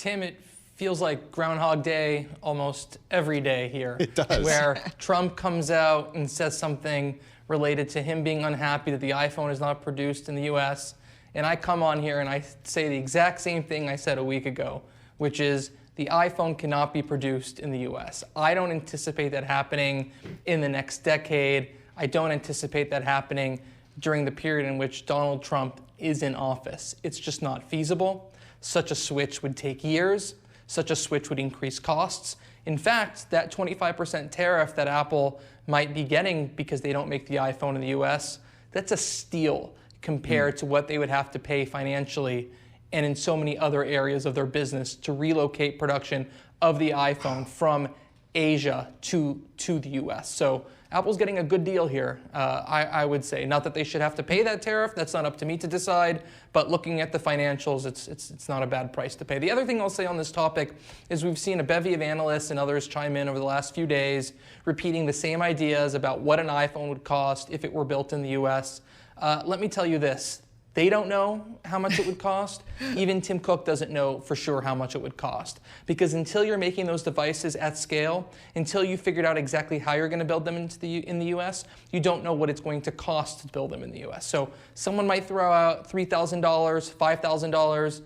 Tim, it feels like Groundhog Day almost every day here. It does. Where Trump comes out and says something related to him being unhappy that the iPhone is not produced in the US. And I come on here and I say the exact same thing I said a week ago, which is the iPhone cannot be produced in the US. I don't anticipate that happening in the next decade. I don't anticipate that happening during the period in which Donald Trump is in office. It's just not feasible. Such a switch would take years. Such a switch would increase costs. In fact, that 25% tariff that Apple might be getting because they don't make the iPhone in the US, that's a steal compared to what they would have to pay financially and in so many other areas of their business to relocate production of the iPhone from Asia to the US. So Apple's getting a good deal here, I would say. Not that they should have to pay that tariff, that's not up to me to decide, but looking at the financials, it's not a bad price to pay. The other thing I'll say on this topic is we've seen a bevy of analysts and others chime in over the last few days, repeating the same ideas about what an iPhone would cost if it were built in the US. Let me tell you this. They don't know how much it would cost. Even Tim Cook doesn't know for sure how much it would cost. Because until you're making those devices at scale, until you figured out exactly how you're going to build them in the US, you don't know what it's going to cost to build them in the US. So someone might throw out $3,000, $5,000.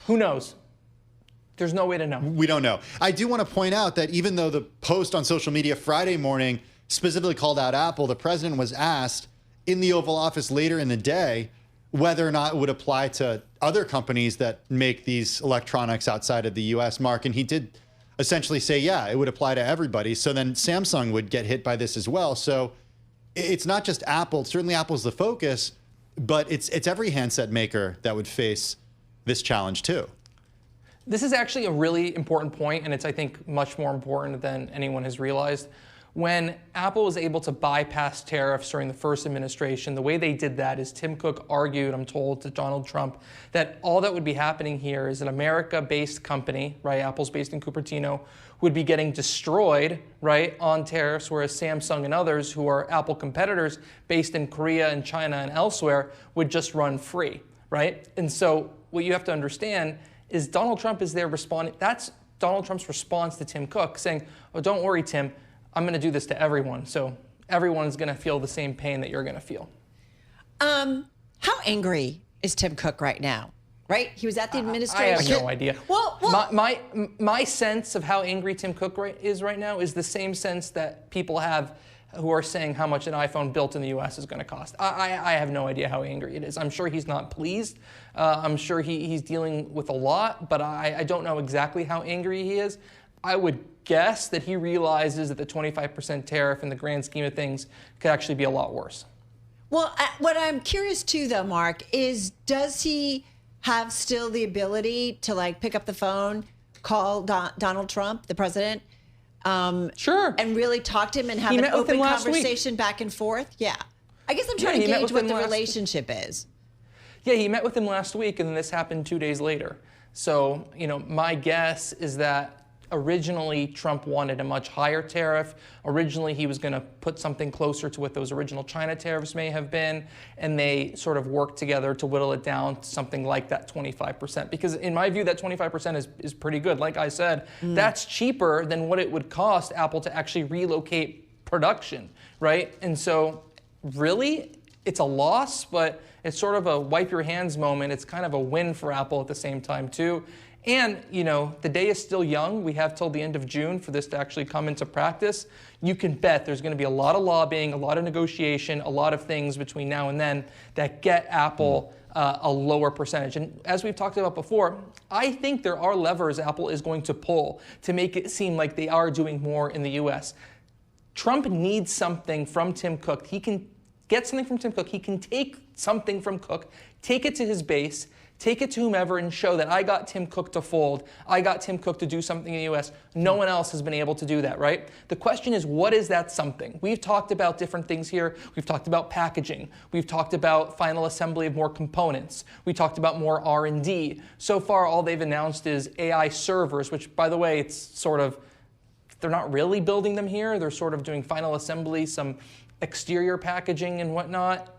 Who knows? There's no way to know. We don't know. I do want to point out that even though the post on social media Friday morning specifically called out Apple, the president was asked in the Oval Office later in the day whether or not it would apply to other companies that make these electronics outside of the US, Mark. And he did essentially say, yeah, it would apply to everybody. So then Samsung would get hit by this as well. So it's not just Apple. Certainly Apple's the focus, but it's every handset maker that would face this challenge too. This is actually a really important point, and it's, I think, much more important than anyone has realized. When Apple was able to bypass tariffs during the first administration, the way they did that is Tim Cook argued, I'm told, to Donald Trump that all that would be happening here is an America-based company, right, Apple's based in Cupertino, would be getting destroyed, right, on tariffs, whereas Samsung and others who are Apple competitors based in Korea and China and elsewhere would just run free, right? And so what you have to understand is Donald Trump is there responding. That's Donald Trump's response to Tim Cook, saying, oh, don't worry, Tim, I'm going to do this to everyone. So everyone's going to feel the same pain that you're going to feel. How angry is Tim Cook right now? Right? He was at the administration. I have no idea. Well, my sense of how angry Tim Cook is right now is the same sense that people have who are saying how much an iPhone built in the US is going to cost. I have no idea how angry it is. I'm sure he's not pleased. I'm sure he's dealing with a lot, but I don't know exactly how angry he is. I would guess that he realizes that the 25% tariff in the grand scheme of things could actually be a lot worse. Well, what I'm curious too, though, Mark, is does he have still the ability to like pick up the phone, call Donald Trump, the president, sure, and really talk to him and have an open conversation back and forth? Yeah. I guess I'm trying to gauge what the relationship is. Yeah, he met with him last week, and then this happened 2 days later. So, you know, my guess is that originally Trump wanted a much higher tariff. Originally, he was going to put something closer to what those original China tariffs may have been, and they sort of worked together to whittle it down to something like that 25%. Because in my view, that 25% is pretty good. Like I said, that's cheaper than what it would cost Apple to actually relocate production, right? And so really, it's a loss, but it's sort of a wipe your hands moment. It's kind of a win for Apple at the same time, too. And, you know, the day is still young. We have till the end of June for this to actually come into practice. You can bet there's going to be a lot of lobbying, a lot of negotiation, a lot of things between now and then that get Apple a lower percentage. And as we've talked about before, I think there are levers Apple is going to pull to make it seem like they are doing more in the US. Trump needs something from Tim Cook. He can get something from Tim Cook. He can take something from Cook, take it to his base, take it to whomever and show that I got Tim Cook to fold. I got Tim Cook to do something in the US. No one else has been able to do that, right? The question is, what is that something? We've talked about different things here. We've talked about packaging. We've talked about final assembly of more components. We talked about more R&D. So far, all they've announced is AI servers, which, by the way, it's sort of, they're not really building them here. They're sort of doing final assembly, some exterior packaging and whatnot.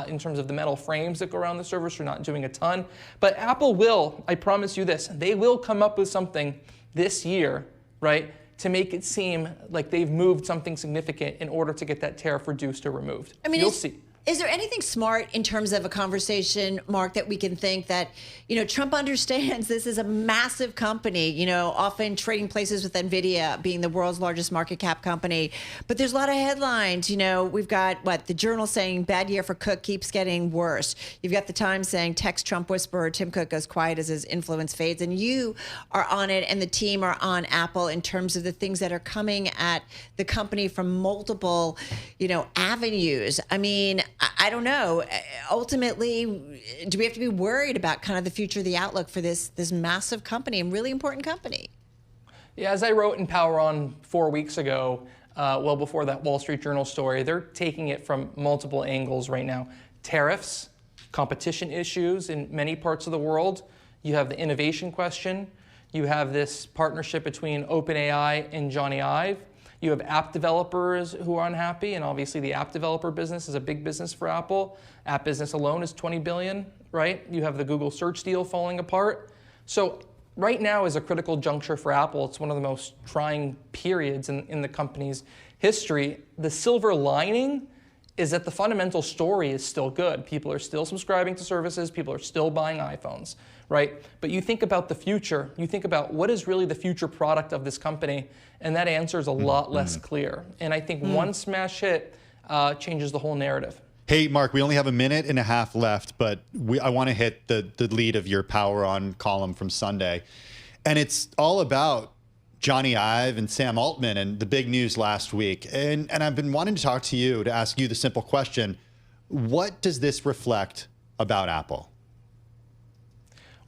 in terms of the metal frames that go around the servers. They're not doing a ton. But Apple will, I promise you this, they will come up with something this year, right, to make it seem like they've moved something significant in order to get that tariff reduced or removed. I mean, you'll see. Is there anything smart in terms of a conversation, Mark, that we can think that, Trump understands this is a massive company, often trading places with NVIDIA being the world's largest market cap company. But there's a lot of headlines. We've got, the Journal saying bad year for Cook keeps getting worse. You've got the Times saying Trump whisperer Tim Cook goes quiet as his influence fades. And you are on it and the team are on Apple in terms of the things that are coming at the company from multiple, avenues. I mean, I don't know. Ultimately, do we have to be worried about kind of the future, the outlook for this massive company and really important company? Yeah, as I wrote in Power On 4 weeks ago, well before that Wall Street Journal story, they're taking it from multiple angles right now. Tariffs, competition issues in many parts of the world. You have the innovation question. You have this partnership between OpenAI and Jony Ive. You have app developers who are unhappy, and obviously the app developer business is a big business for Apple. App business alone is $20 billion, right? You have the Google search deal falling apart. So right now is a critical juncture for Apple. It's one of the most trying periods in the company's history. The silver lining is that the fundamental story is still good. People are still subscribing to services. People are still buying iPhones, right? But you think about the future. You think about what is really the future product of this company, and that answer is a lot less clear. And I think one smash hit changes the whole narrative. Hey, Mark, we only have a minute and a half left, but I want to hit the lead of your Power On column from Sunday. And it's all about Jony Ive and Sam Altman and the big news last week. And I've been wanting to talk to you to ask you the simple question, what does this reflect about Apple?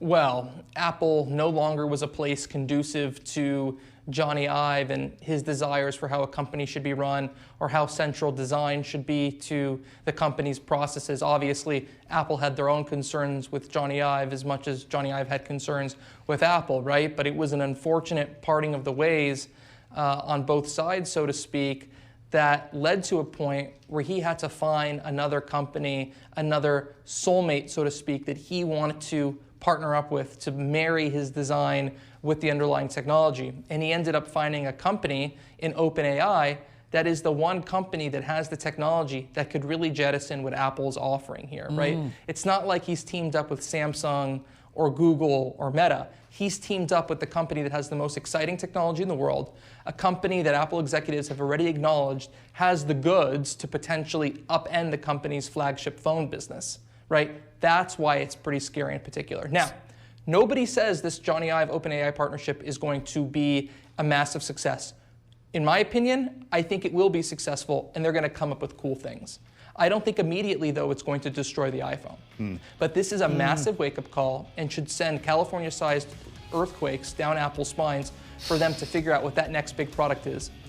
Well, Apple no longer was a place conducive to Jony Ive and his desires for how a company should be run or how central design should be to the company's processes. Obviously, Apple had their own concerns with Jony Ive as much as Jony Ive had concerns with Apple, right? But it was an unfortunate parting of the ways on both sides, so to speak, that led to a point where he had to find another company, another soulmate, so to speak, that he wanted to partner up with to marry his design with the underlying technology. And he ended up finding a company in OpenAI that is the one company that has the technology that could really jettison what Apple's offering here, right? It's not like he's teamed up with Samsung or Google or Meta. He's teamed up with the company that has the most exciting technology in the world, a company that Apple executives have already acknowledged has the goods to potentially upend the company's flagship phone business, right? That's why it's pretty scary in particular. Now, nobody says this Jony Ive OpenAI partnership is going to be a massive success. In my opinion, I think it will be successful and they're going to come up with cool things. I don't think immediately, though, it's going to destroy the iPhone. But this is a massive wake-up call and should send California-sized earthquakes down Apple's spines for them to figure out what that next big product is.